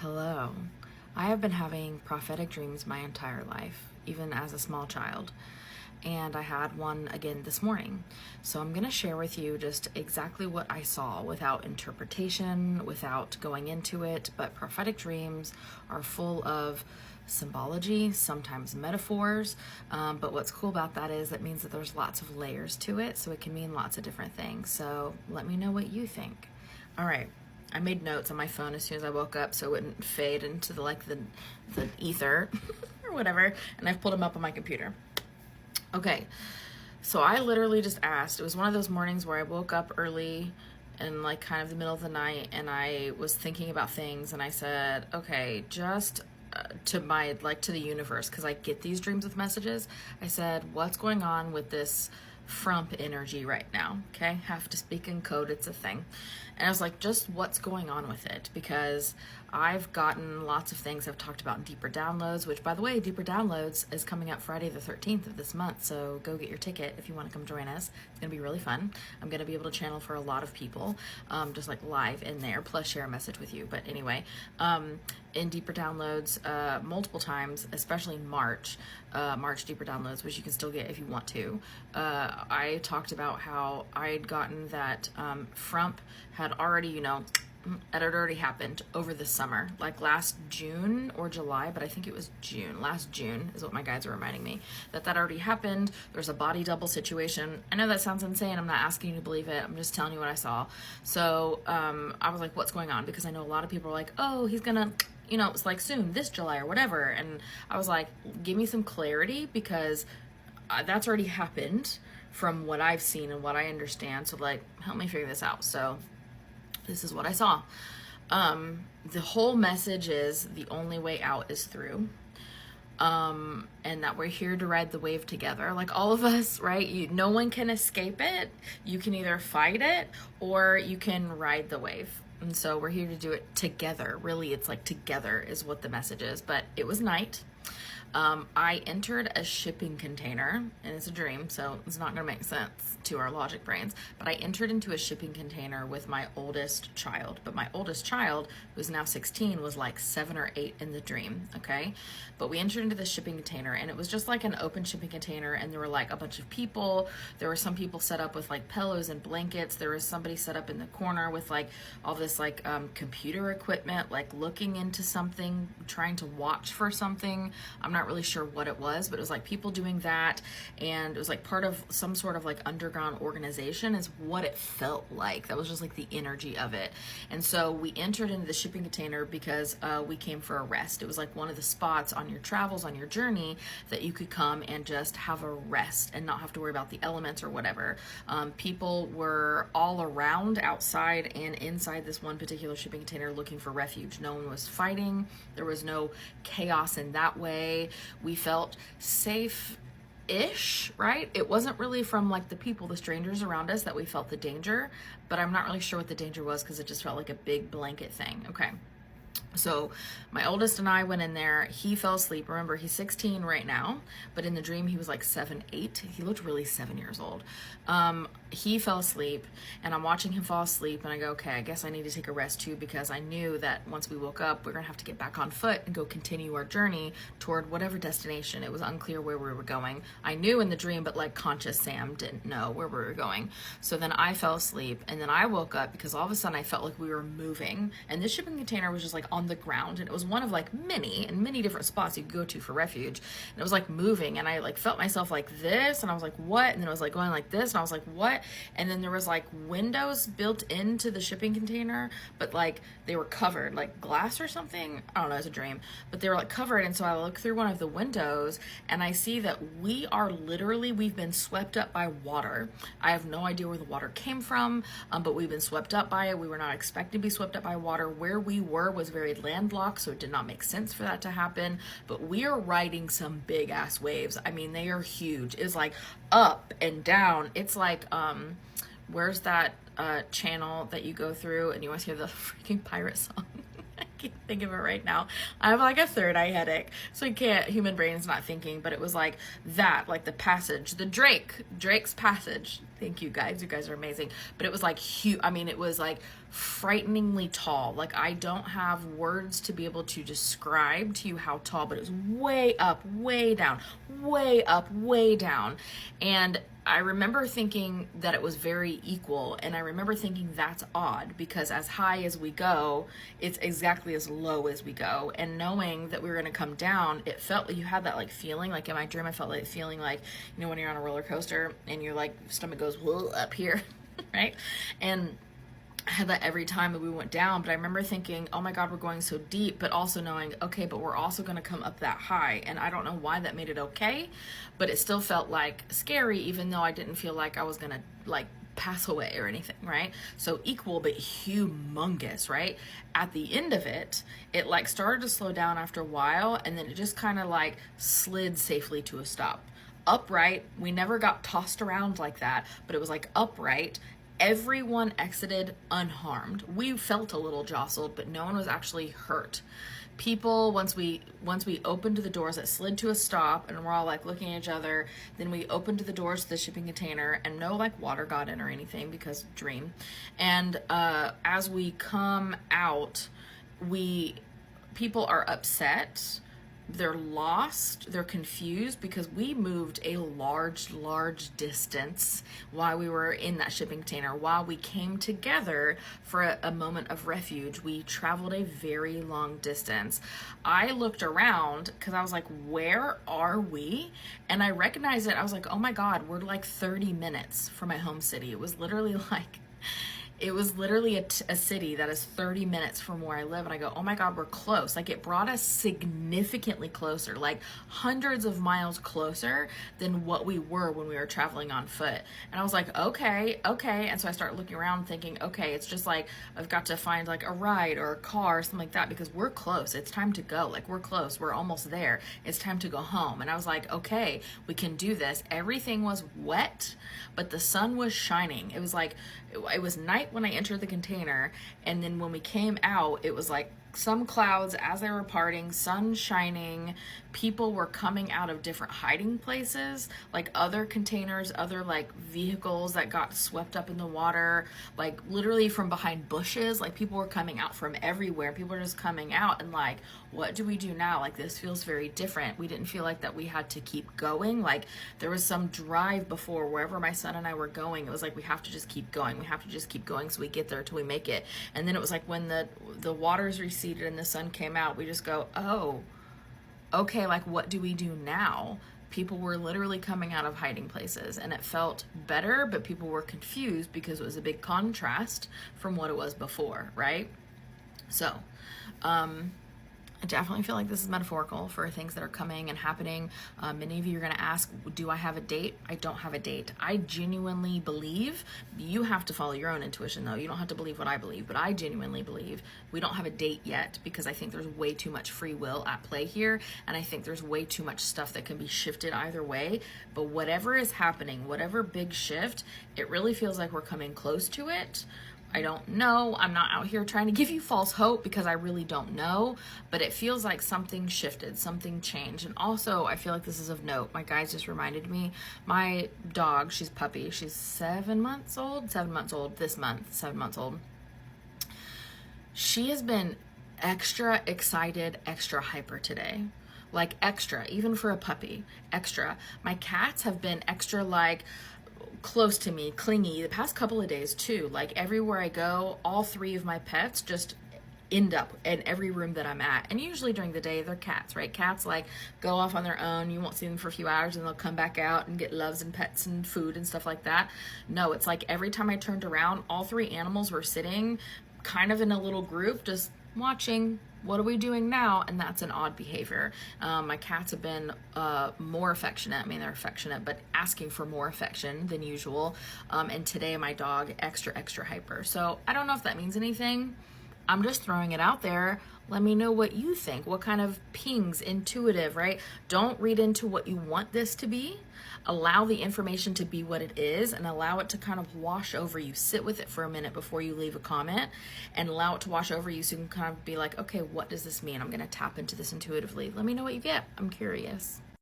Hello. I have been having prophetic dreams my entire life, even as a small child. And I had one again this morning. So I'm going to share with you just exactly what I saw without interpretation, without going into it. But prophetic dreams are full of symbology, sometimes metaphors. But what's cool about that is it means that there's lots of layers to it. So it can mean lots of different things. So let me know what you think. All right. I made notes on my phone as soon as I woke up so it wouldn't fade into the ether or whatever, and I've pulled them up on my computer. Okay, so I literally just asked. It was one of those mornings where I woke up early in kind of the middle of the night, and I was thinking about things, and I said, okay, just to the universe, because I get these dreams with messages. I said, what's going on with this frump energy right now? Okay, have to speak in code, it's a thing. And I was like, just what's going on with it? Because I've gotten lots of things I've talked about in Deeper Downloads, which, by the way, Deeper Downloads is coming up Friday the 13th of this month, so go get your ticket if you want to come join us. It's going to be really fun. I'm going to be able to channel for a lot of people, just live in there, plus share a message with you. But anyway, in Deeper Downloads, multiple times, especially in March Deeper Downloads, which you can still get if you want to, I talked about how I had gotten that frump had already, it had already happened over the summer, last June or July, but I think it was June. Last June is what my guides are reminding me, that already happened. There's a body double situation. I know that sounds insane. I'm not asking you to believe it. I'm just telling you what I saw. So I was like, what's going on? Because I know a lot of people are like, oh, he's gonna, it's soon, this July or whatever. And I was like, give me some clarity, because that's already happened from what I've seen and what I understand. So help me figure this out. So this is what I saw. The whole message is the only way out is through. And that we're here to ride the wave together. All of us, right? No one can escape it. You can either fight it or you can ride the wave. And so we're here to do it together. Really, it's together is what the message is. But it was night. I entered a shipping container, and it's a dream, so it's not going to make sense to our logic brains, but I entered into a shipping container with my oldest child. But my oldest child, who's now 16, was 7 or 8 in the dream, okay? But we entered into the shipping container, and it was just an open shipping container, and there were a bunch of people. There were some people set up with pillows and blankets. There was somebody set up in the corner with all this computer equipment, looking into something, trying to watch for something. I'm not really sure what it was, but it was people doing that, and it was part of some sort of underground organization is what it felt like. That was just the energy of it. And so we entered into the shipping container because we came for a rest. It was one of the spots on your travels, on your journey, that you could come and just have a rest and not have to worry about the elements or whatever. People were all around, outside and inside this one particular shipping container, looking for refuge. No one was fighting. There was no chaos in that way. We felt safe-ish, right? It wasn't really from the people, the strangers around us, that we felt the danger, but I'm not really sure what the danger was, because it just felt like a big blanket thing. Okay. So my oldest and I went in there. He fell asleep. Remember, he's 16 right now, but in the dream he was 7, 8. He looked really 7 years old. He fell asleep, and I'm watching him fall asleep, and I go, okay, I guess I need to take a rest too, because I knew that once we woke up, we're gonna have to get back on foot and go continue our journey toward whatever destination. It was unclear where we were going. I knew in the dream, but conscious Sam didn't know where we were going. So then I fell asleep, and then I woke up because all of a sudden I felt like we were moving, and this shipping container was just on the ground, and it was one of many different spots you could go to for refuge, and it was moving, and I felt myself this, and I was like, what? And then it was going like this, and I was like, what? And then there was windows built into the shipping container, but they were covered, glass or something. I don't know, it's a dream, but they were covered. And so I look through one of the windows, and I see that we've been swept up by water. I have no idea where the water came from, but we've been swept up by it. We were not expecting to be swept up by water. Where we were was very landlocked, so it did not make sense for that to happen. But we are riding some big ass waves. I mean, they are huge. It's up and down. It's where's that channel that you go through and you want to hear the freaking pirate song? I can't think of it right now. I have a third eye headache, so I can't, human brain is not thinking, but it was that, the passage, the Drake's passage. Thank you guys. You guys are amazing. But it was like huge. I mean, it was like frighteningly tall. Like, I don't have words to be able to describe to you how tall, but it was way up, way down, way up, way down. And I remember thinking that it was very equal. And I remember thinking that's odd because as high as we go, it's exactly as low as we go. And knowing that we were going to come down, it felt like you had that like feeling, like in my dream, I felt like feeling like, you know, when you're on a roller coaster and your like stomach goes up here, right? And I had that every time that we went down, but I remember thinking, oh my God, we're going so deep, but also knowing, okay, but we're also going to come up that high. And I don't know why that made it okay, but it still felt like scary, even though I didn't feel like I was going to like pass away or anything, right? So equal, but humongous, right? At the end of it, it like started to slow down after a while, and then it just kind of like slid safely to a stop. Upright, we never got tossed around like that, but it was like upright. Everyone exited unharmed. We felt a little jostled, but no one was actually hurt. People, once we opened the doors, it slid to a stop, and we're all like looking at each other. Then we opened the doors to the shipping container, and no like water got in or anything because dream. And as we come out, people are upset. They're lost, they're confused because we moved a large distance while we were in that shipping container. While we came together for a moment of refuge, we traveled a very long distance. I looked around because I was like, where are we? And I recognized it. I was like, oh my God, we're like 30 minutes from my home city. It was literally a city that is 30 minutes from where I live. And I go, oh my God, we're close. Like, it brought us significantly closer, like hundreds of miles closer than what we were when we were traveling on foot. And I was like, okay. And so I start looking around thinking, okay, it's just like, I've got to find like a ride or a car or something like that because we're close. It's time to go. Like, we're close. We're almost there. It's time to go home. And I was like, okay, we can do this. Everything was wet, but the sun was shining. It was like, it was night when I entered the container, and then when we came out, it was like some clouds as they were parting, sun shining, people were coming out of different hiding places, like other containers, other like vehicles that got swept up in the water, like literally from behind bushes, like people were coming out from everywhere. People were just coming out and like, what do we do now? Like, this feels very different. We didn't feel like that we had to keep going. Like, there was some drive before wherever my son and I were going. It was like, we have to just keep going. We have to just keep going so we get there till we make it. And then it was like when the waters receded and the sun came out, we just go, oh, okay, like what do we do now? People were literally coming out of hiding places, and it felt better, but people were confused because it was a big contrast from what it was before, right? So, I definitely feel like this is metaphorical for things that are coming and happening. Many of you are going to ask, do I have a date? I don't have a date. I genuinely believe, you have to follow your own intuition though. You don't have to believe what I believe, but I genuinely believe we don't have a date yet because I think there's way too much free will at play here. And I think there's way too much stuff that can be shifted either way. But whatever is happening, whatever big shift, it really feels like we're coming close to it. I don't know. I'm not out here trying to give you false hope because I really don't know, but it feels like something shifted, something changed. And also, I feel like this is of note. My guys just reminded me, my dog, she's puppy. She's 7 months old this month, 7 months old. She has been extra excited, extra hyper today. Like extra, even for a puppy, extra. My cats have been extra like close to me, clingy the past couple of days too. Like everywhere I go, all three of my pets just end up in every room that I'm at. And usually during the day, they're cats, right? Cats like go off on their own. You won't see them for a few hours and they'll come back out and get loves and pets and food and stuff like that. No, it's like every time I turned around, all three animals were sitting kind of in a little group, just watching. What are we doing now? And that's an odd behavior. My cats have been more affectionate. I mean, they're affectionate, but asking for more affection than usual. And today my dog, extra hyper. So I don't know if that means anything. I'm just throwing it out there. Let me know what you think. What kind of pings, intuitive, right? Don't read into what you want this to be. Allow the information to be what it is and allow it to kind of wash over you. Sit with it for a minute before you leave a comment and allow it to wash over you so you can kind of be like, okay, what does this mean? I'm going to tap into this intuitively. Let me know what you get. I'm curious.